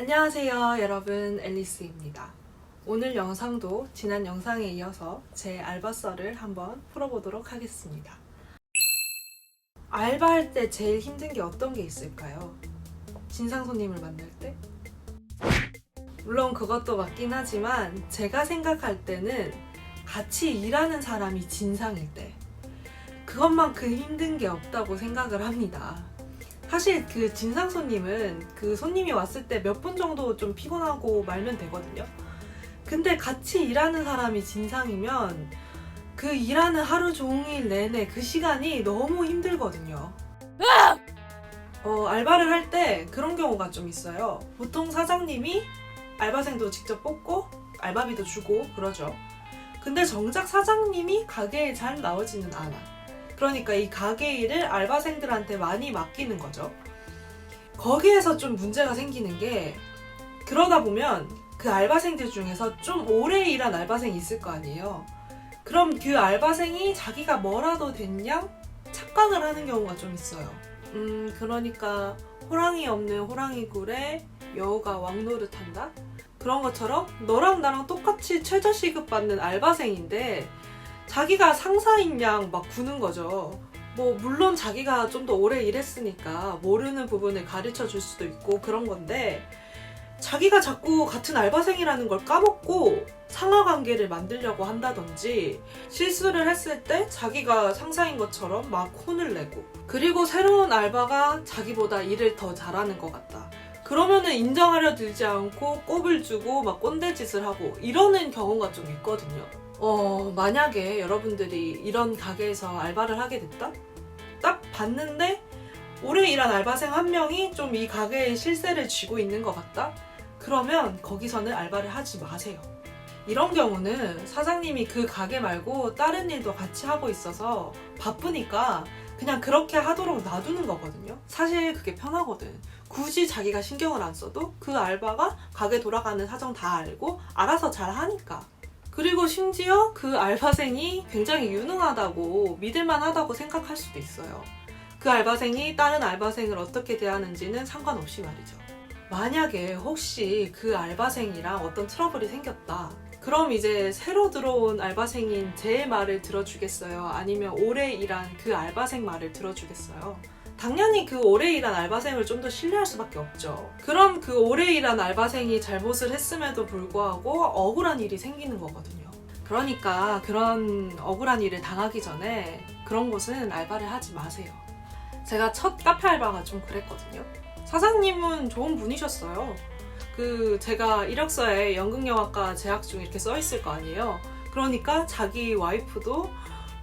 안녕하세요 여러분, 앨리스입니다. 오늘 영상도 지난 영상에 이어서 제 알바 썰을 한번 풀어보도록 하겠습니다. 알바할 때 제일 힘든 게 어떤 게 있을까요? 진상 손님을 만날 때? 물론 그것도 맞긴 하지만 제가 생각할 때는 같이 일하는 사람이 진상일 때 그것만큼 힘든 게 없다고 생각을 합니다. 사실 그 진상 손님은 그 손님이 왔을 때 몇 분 정도 좀 피곤하고 말면 되거든요. 근데 같이 일하는 사람이 진상이면 그 일하는 하루 종일 내내 그 시간이 너무 힘들거든요. 알바를 할 때 그런 경우가 좀 있어요. 보통 사장님이 알바생도 직접 뽑고 알바비도 주고 그러죠. 근데 정작 사장님이 가게에 잘 나오지는 않아. 그러니까 이 가게 일을 알바생들한테 많이 맡기는 거죠. 거기에서 좀 문제가 생기는 게, 그러다 보면 그 알바생들 중에서 좀 오래 일한 알바생이 있을 거 아니에요. 그럼 그 알바생이 자기가 뭐라도 됐냐 착각을 하는 경우가 좀 있어요. 그러니까 호랑이 없는 호랑이 굴에 여우가 왕노릇한다? 그런 것처럼 너랑 나랑 똑같이 최저시급 받는 알바생인데 자기가 상사인 양 막 구는 거죠. 물론 자기가 좀 더 오래 일했으니까 모르는 부분을 가르쳐 줄 수도 있고 그런 건데, 자기가 자꾸 같은 알바생이라는 걸 까먹고 상하관계를 만들려고 한다든지, 실수를 했을 때 자기가 상사인 것처럼 막 혼을 내고, 그리고 새로운 알바가 자기보다 일을 더 잘하는 것 같다. 그러면은 인정하려 들지 않고 꼽을 주고 막 꼰대짓을 하고 이러는 경우가 좀 있거든요. 만약에 여러분들이 이런 가게에서 알바를 하게 됐다? 딱 봤는데 오래 일한 알바생 한 명이 좀 이 가게의 실세를 쥐고 있는 것 같다? 그러면 거기서는 알바를 하지 마세요. 이런 경우는 사장님이 그 가게 말고 다른 일도 같이 하고 있어서 바쁘니까 그냥 그렇게 하도록 놔두는 거거든요. 사실 그게 편하거든. 굳이 자기가 신경을 안 써도 그 알바가 가게 돌아가는 사정 다 알고 알아서 잘 하니까. 그리고 심지어 그 알바생이 굉장히 유능하다고 믿을만하다고 생각할 수도 있어요. 그 알바생이 다른 알바생을 어떻게 대하는지는 상관없이 말이죠. 만약에 혹시 그 알바생이랑 어떤 트러블이 생겼다. 그럼 이제 새로 들어온 알바생인 제 말을 들어주겠어요? 아니면 오래 일한 그 알바생 말을 들어주겠어요? 당연히 그 오래 일한 알바생을 좀 더 신뢰할 수밖에 없죠. 그럼 그 오래 일한 알바생이 잘못을 했음에도 불구하고 억울한 일이 생기는 거거든요. 그러니까 그런 억울한 일을 당하기 전에 그런 곳은 알바를 하지 마세요. 제가 첫 카페 알바가 좀 그랬거든요. 사장님은 좋은 분이셨어요. 제가 이력서에 연극영화과 재학 중 이렇게 써있을 거 아니에요. 그러니까 자기 와이프도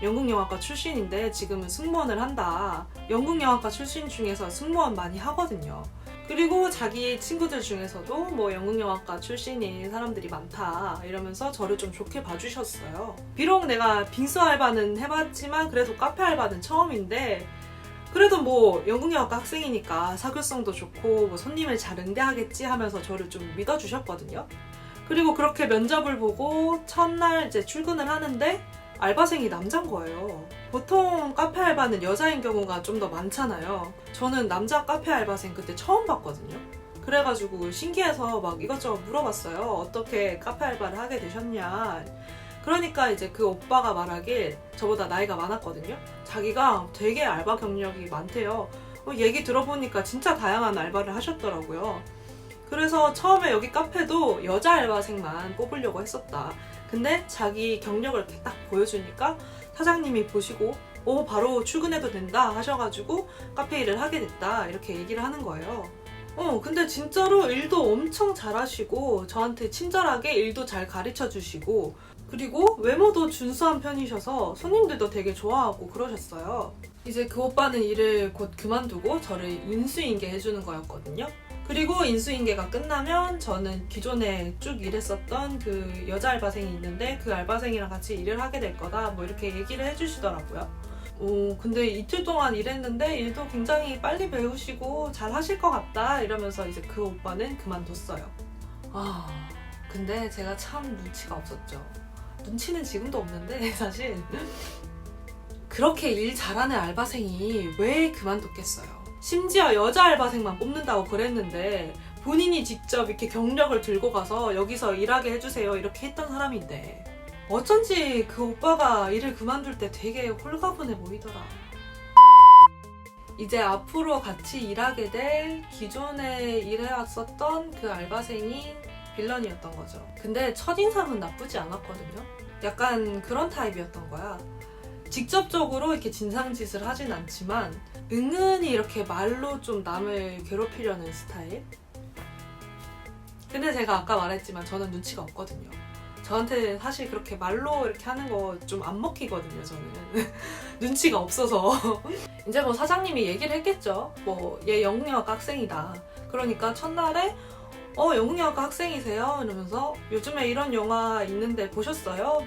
연극영화과 출신인데 지금은 승무원을 한다. 연극영화과 출신 중에서 승무원 많이 하거든요. 그리고 자기 친구들 중에서도 연극영화과 출신인 사람들이 많다 이러면서 저를 좀 좋게 봐주셨어요. 비록 내가 빙수 알바는 해봤지만 그래도 카페 알바는 처음인데, 그래도 연극영화과 학생이니까 사교성도 좋고 손님을 잘 응대하겠지 하면서 저를 좀 믿어주셨거든요. 그리고 그렇게 면접을 보고 첫날 이제 출근을 하는데 알바생이 남자인 거예요. 보통 카페 알바는 여자인 경우가 좀 더 많잖아요. 저는 남자 카페 알바생 그때 처음 봤거든요. 그래가지고 신기해서 막 이것저것 물어봤어요. 어떻게 카페 알바를 하게 되셨냐. 그러니까 이제 그 오빠가 말하길, 저보다 나이가 많았거든요. 자기가 되게 알바 경력이 많대요. 얘기 들어보니까 진짜 다양한 알바를 하셨더라고요. 그래서 처음에 여기 카페도 여자 알바생만 뽑으려고 했었다. 근데 자기 경력을 이렇게 딱 보여주니까 사장님이 보시고 바로 출근해도 된다 하셔가지고 카페 일을 하게 됐다 이렇게 얘기를 하는 거예요. 근데 진짜로 일도 엄청 잘하시고 저한테 친절하게 일도 잘 가르쳐 주시고, 그리고 외모도 준수한 편이셔서 손님들도 되게 좋아하고 그러셨어요. 이제 그 오빠는 일을 곧 그만두고 저를 인수인계 해주는 거였거든요. 그리고 인수인계가 끝나면 저는 기존에 쭉 일했었던 그 여자 알바생이 있는데 그 알바생이랑 같이 일을 하게 될 거다 이렇게 얘기를 해주시더라고요. 근데 이틀 동안 일했는데 일도 굉장히 빨리 배우시고 잘 하실 것 같다 이러면서 이제 그 오빠는 그만뒀어요. 근데 제가 참 눈치가 없었죠. 눈치는 지금도 없는데 사실 그렇게 일 잘하는 알바생이 왜 그만뒀겠어요. 심지어 여자 알바생만 뽑는다고 그랬는데 본인이 직접 이렇게 경력을 들고 가서 여기서 일하게 해주세요 이렇게 했던 사람인데 어쩐지 그 오빠가 일을 그만둘 때 되게 홀가분해 보이더라. 이제 앞으로 같이 일하게 될 기존에 일해왔었던 그 알바생이 빌런이었던 거죠. 근데 첫인상은 나쁘지 않았거든요. 약간 그런 타입이었던 거야. 직접적으로 이렇게 진상짓을 하진 않지만 은근히 이렇게 말로 좀 남을 괴롭히려는 스타일? 근데 제가 아까 말했지만 저는 눈치가 없거든요. 저한테 사실 그렇게 말로 이렇게 하는 거 좀 안 먹히거든요, 저는. 눈치가 없어서. 이제 뭐 사장님이 얘기를 했겠죠. 뭐, 얘 영국영화과 학생이다. 그러니까 첫날에, 영국영화과 학생이세요? 이러면서 요즘에 이런 영화 있는데 보셨어요?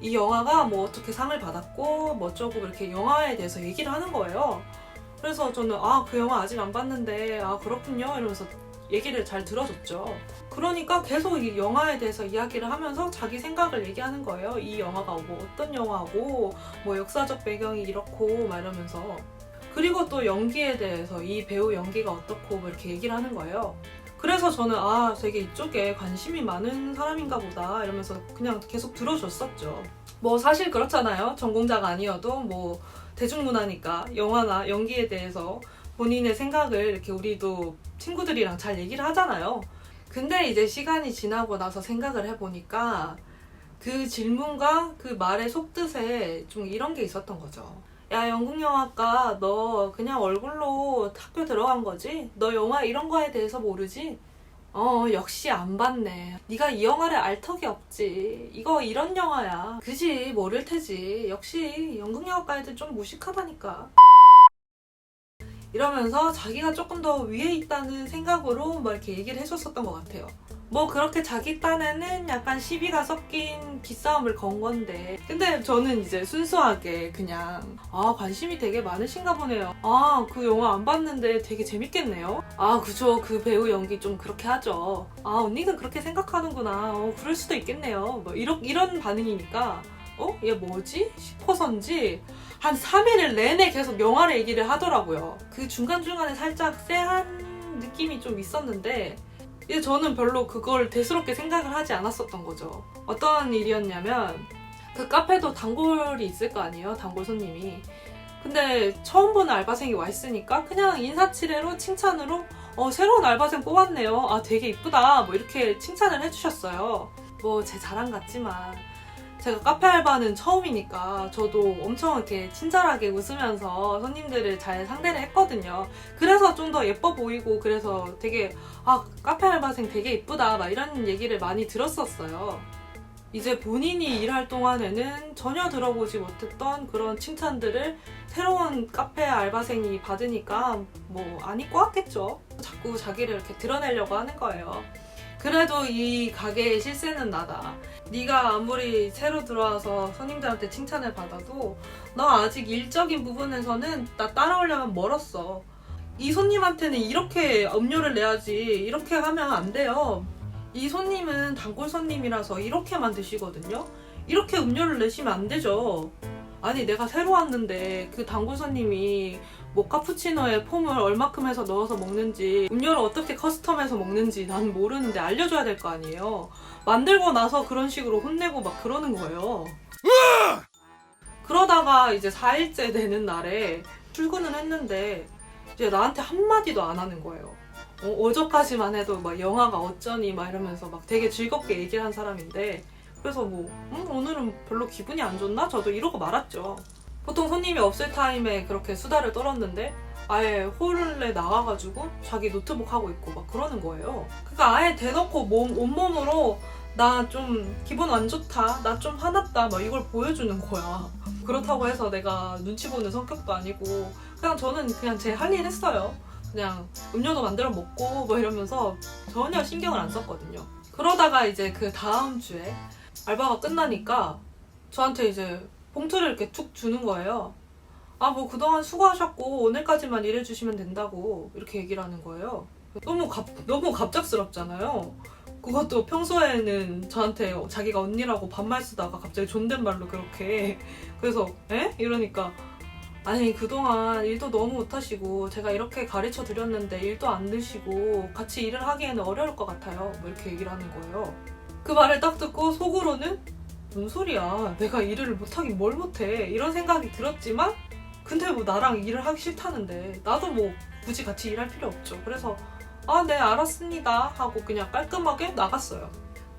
이 영화가 뭐 어떻게 상을 받았고, 뭐 어쩌고 이렇게 영화에 대해서 얘기를 하는 거예요. 그래서 저는, 그 영화 아직 안 봤는데, 그렇군요. 이러면서 얘기를 잘 들어줬죠. 그러니까 계속 이 영화에 대해서 이야기를 하면서 자기 생각을 얘기하는 거예요. 이 영화가 뭐 어떤 영화고 뭐 역사적 배경이 이렇고 막 이러면서 그리고 또 연기에 대해서 이 배우 연기가 어떻고 뭐 이렇게 얘기를 하는 거예요. 그래서 저는 되게 이쪽에 관심이 많은 사람인가 보다 이러면서 그냥 계속 들어줬었죠. 뭐 사실 그렇잖아요. 전공자가 아니어도 뭐 대중문화니까 영화나 연기에 대해서 본인의 생각을 이렇게 우리도 친구들이랑 잘 얘기를 하잖아요. 근데 이제 시간이 지나고 나서 생각을 해보니까 그 질문과 그 말의 속뜻에 좀 이런 게 있었던 거죠. 야, 영국영화과 너 그냥 얼굴로 학교 들어간 거지? 너 영화 이런 거에 대해서 모르지? 역시 안 봤네. 네가 이 영화를 알 턱이 없지. 이거 이런 영화야. 그지 모를 테지. 역시 연극영화과 애들 좀 무식하다니까. 이러면서 자기가 조금 더 위에 있다는 생각으로 막 이렇게 얘기를 해줬었던 것 같아요. 뭐 그렇게 자기 딴에는 약간 시비가 섞인 기싸움을 건 건데 근데 저는 이제 순수하게 그냥 관심이 되게 많으신가 보네요. 그 영화 안 봤는데 되게 재밌겠네요. 그죠. 그 배우 연기 좀 그렇게 하죠. 언니는 그렇게 생각하는구나. 그럴 수도 있겠네요. 뭐 이런 반응이니까 얘 뭐지? 싶어서인지 한 3일을 내내 계속 영화를 얘기를 하더라고요. 그 중간중간에 살짝 쎄한 느낌이 좀 있었는데 저는 별로 그걸 대수롭게 생각을 하지 않았었던 거죠. 어떤 일이었냐면 그 카페도 단골이 있을 거 아니에요. 단골 손님이. 근데 처음 보는 알바생이 와 있으니까 그냥 인사치레로 칭찬으로 새로운 알바생 뽑았네요. 되게 이쁘다. 뭐 이렇게 칭찬을 해주셨어요. 뭐 제 자랑 같지만 제가 카페 알바는 처음이니까 저도 엄청 이렇게 친절하게 웃으면서 손님들을 잘 상대를 했거든요. 그래서 좀 더 예뻐 보이고 그래서 되게 카페 알바생 되게 이쁘다 막 이런 얘기를 많이 들었었어요. 이제 본인이 일할 동안에는 전혀 들어보지 못했던 그런 칭찬들을 새로운 카페 알바생이 받으니까 뭐 안 입고 왔겠죠. 자꾸 자기를 이렇게 드러내려고 하는 거예요. 그래도 이 가게의 실세는 나다. 네가 아무리 새로 들어와서 손님들한테 칭찬을 받아도 너 아직 일적인 부분에서는 나 따라오려면 멀었어. 이 손님한테는 이렇게 음료를 내야지. 이렇게 하면 안 돼요. 이 손님은 단골 손님이라서 이렇게만 드시거든요. 이렇게 음료를 내시면 안 되죠. 아니 내가 새로 왔는데 그 단골 손님이 모카푸치노에 폼을 얼마큼 해서 넣어서 먹는지 음료를 어떻게 커스텀해서 먹는지 난 모르는데 알려줘야 될 거 아니에요. 만들고 나서 그런 식으로 혼내고 막 그러는 거예요. 그러다가 이제 4일째 되는 날에 출근을 했는데 이제 나한테 한마디도 안 하는 거예요. 어저까지만 해도 막 영화가 어쩌니 막 이러면서 막 되게 즐겁게 얘기를 한 사람인데 그래서 오늘은 별로 기분이 안 좋나? 저도 이러고 말았죠. 보통 손님이 없을 타임에 그렇게 수다를 떨었는데 아예 홀에 나가가지고 자기 노트북 하고 있고 막 그러는 거예요. 그러니까 아예 대놓고 온몸으로 나 좀 기분 안 좋다, 나 좀 화났다 막 이걸 보여주는 거야. 그렇다고 해서 내가 눈치 보는 성격도 아니고 그냥 저는 그냥 제 할 일 했어요. 그냥 음료도 만들어 먹고 뭐 이러면서 전혀 신경을 안 썼거든요. 그러다가 이제 그 다음 주에 알바가 끝나니까 저한테 이제 봉투를 이렇게 툭 주는 거예요. 뭐 그동안 수고하셨고 오늘까지만 일해주시면 된다고 이렇게 얘기를 하는 거예요. 너무 갑작스럽잖아요. 그것도 평소에는 저한테 자기가 언니라고 반말 쓰다가 갑자기 존댓말로 그렇게 그래서 에? 이러니까 아니 그동안 일도 너무 못하시고 제가 이렇게 가르쳐 드렸는데 일도 안 드시고 같이 일을 하기에는 어려울 것 같아요. 뭐 이렇게 얘기를 하는 거예요. 그 말을 딱 듣고 속으로는 뭔 소리야, 내가 일을 못하긴 뭘 못해, 이런 생각이 들었지만 근데 뭐 나랑 일을 하기 싫다는데 나도 뭐 굳이 같이 일할 필요 없죠. 그래서 아, 네 알았습니다 하고 그냥 깔끔하게 나갔어요.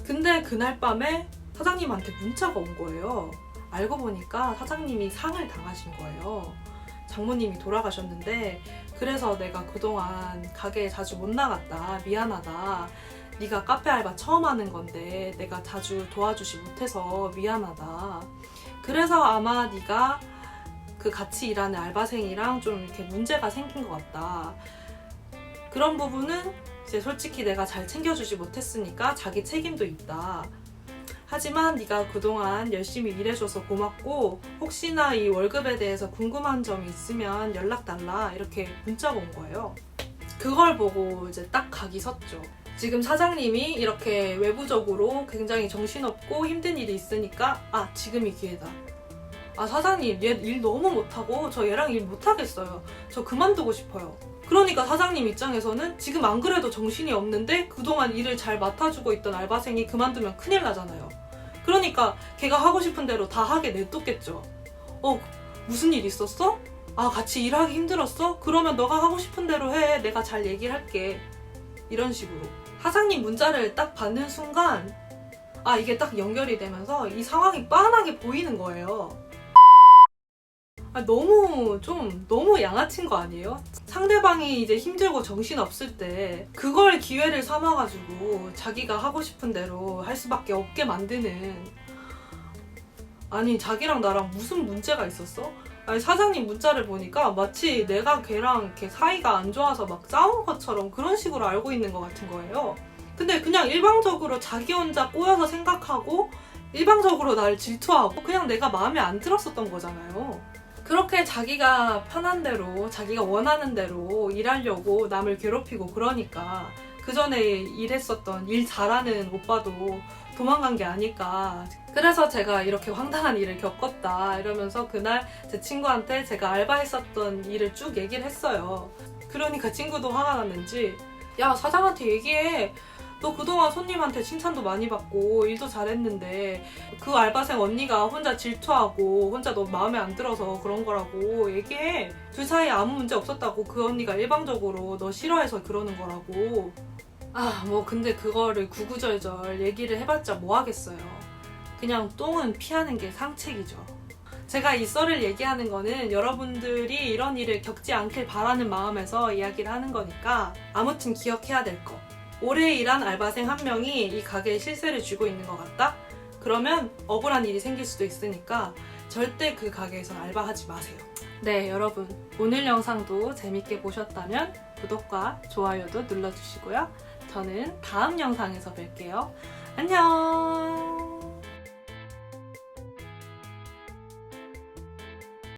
근데 그날 밤에 사장님한테 문자가 온 거예요. 알고 보니까 사장님이 상을 당하신 거예요. 장모님이 돌아가셨는데 그래서 내가 그동안 가게에 자주 못 나갔다, 미안하다, 네가 카페 알바 처음 하는 건데 내가 자주 도와주지 못해서 미안하다, 그래서 아마 네가 그 같이 일하는 알바생이랑 좀 이렇게 문제가 생긴 것 같다, 그런 부분은 이제 솔직히 내가 잘 챙겨주지 못했으니까 자기 책임도 있다, 하지만 네가 그동안 열심히 일해줘서 고맙고 혹시나 이 월급에 대해서 궁금한 점이 있으면 연락 달라, 이렇게 문자가 온 거예요. 그걸 보고 이제 딱 각이 섰죠. 지금 사장님이 이렇게 외부적으로 굉장히 정신없고 힘든 일이 있으니까 아, 지금이 기회다. 아, 사장님 얘 일 너무 못하고 저 얘랑 일 못하겠어요. 저 그만두고 싶어요. 그러니까 사장님 입장에서는 지금 안 그래도 정신이 없는데 그동안 일을 잘 맡아주고 있던 알바생이 그만두면 큰일 나잖아요. 그러니까 걔가 하고 싶은 대로 다 하게 냅뒀겠죠. 무슨 일 있었어? 아, 같이 일하기 힘들었어? 그러면 너가 하고 싶은 대로 해. 내가 잘 얘기를 할게. 이런 식으로. 사장님 문자를 딱 받는 순간 아, 이게 딱 연결이 되면서 이 상황이 빤하게 보이는 거예요. 아, 너무 양아친 거 아니에요? 상대방이 이제 힘들고 정신 없을 때 그걸 기회를 삼아가지고 자기가 하고 싶은 대로 할 수밖에 없게 만드는. 아니, 자기랑 나랑 무슨 문제가 있었어? 아니, 사장님 문자를 보니까 마치 내가 걔랑 이렇게 사이가 안 좋아서 막 싸운 것처럼 그런 식으로 알고 있는 것 같은 거예요. 근데 그냥 일방적으로 자기 혼자 꼬여서 생각하고 일방적으로 날 질투하고 그냥 내가 마음에 안 들었었던 거잖아요. 그렇게 자기가 편한 대로, 자기가 원하는 대로 일하려고 남을 괴롭히고 그러니까 그 전에 일했었던 일 잘하는 오빠도 도망간 게 아닐까. 그래서 제가 이렇게 황당한 일을 겪었다 이러면서 그날 제 친구한테 제가 알바했었던 일을 쭉 얘기를 했어요. 그러니까 친구도 화가 났는지 야, 사장한테 얘기해. 너 그동안 손님한테 칭찬도 많이 받고 일도 잘했는데 그 알바생 언니가 혼자 질투하고 혼자 너 마음에 안 들어서 그런 거라고 얘기해. 둘 사이에 아무 문제 없었다고, 그 언니가 일방적으로 너 싫어해서 그러는 거라고. 아, 뭐 근데 그거를 구구절절 얘기를 해봤자 뭐 하겠어요. 그냥 똥은 피하는 게 상책이죠. 제가 이 썰을 얘기하는 거는 여러분들이 이런 일을 겪지 않길 바라는 마음에서 이야기를 하는 거니까 아무튼 기억해야 될 거. 오래 일한 알바생 한 명이 이 가게에 실세를 쥐고 있는 것 같다? 그러면 억울한 일이 생길 수도 있으니까 절대 그 가게에서 알바하지 마세요. 네, 여러분, 오늘 영상도 재밌게 보셨다면 구독과 좋아요도 눌러주시고요. 저는 다음 영상에서 뵐게요. 안녕!